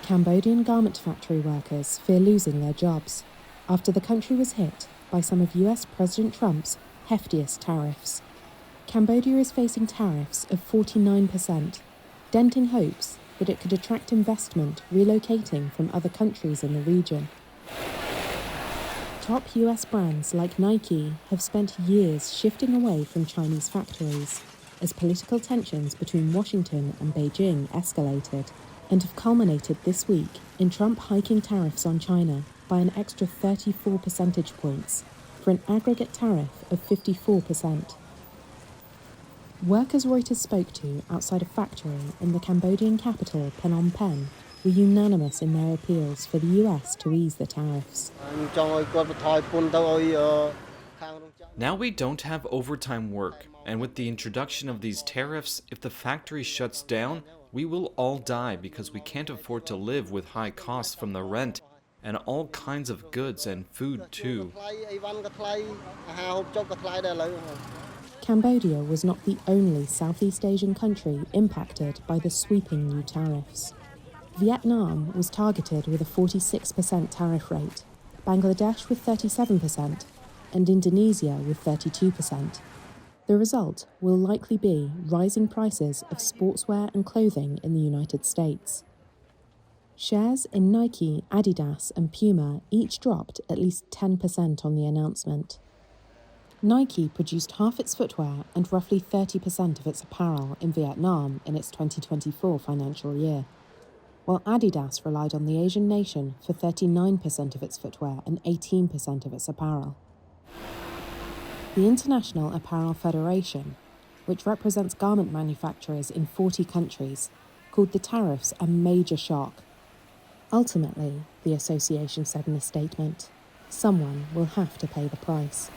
Cambodian garment factory workers fear losing their jobs after the country was hit by some of US President Trump's heftiest tariffs. Cambodia is facing tariffs of 49%, denting hopes that it could attract investment relocating from other countries in the region. Top US brands like Nike have spent years shifting away from Chinese factories as political tensions between Washington and Beijing escalated, and have culminated this week in Trump hiking tariffs on China by an extra 34 percentage points for an aggregate tariff of 54%. Workers Reuters spoke to outside a factory in the Cambodian capital Phnom Penh were unanimous in their appeals for the US to ease the tariffs. Now we don't have overtime work, and with the introduction of these tariffs, if the factory shuts down, we will all die because we can't afford to live with high costs from the rent and all kinds of goods and food too. Cambodia was not the only Southeast Asian country impacted by the sweeping new tariffs. Vietnam was targeted with a 46% tariff rate, Bangladesh with 37%, and Indonesia with 32%. The result will likely be rising prices of sportswear and clothing in the United States. Shares in Nike, Adidas, and Puma each dropped at least 10% on the announcement. Nike produced half its footwear and roughly 30% of its apparel in Vietnam in its 2024 financial year, while Adidas relied on the Asian nation for 39% of its footwear and 18% of its apparel. The International Apparel Federation, which represents garment manufacturers in 40 countries, called the tariffs a major shock. Ultimately, the association said in a statement, someone will have to pay the price.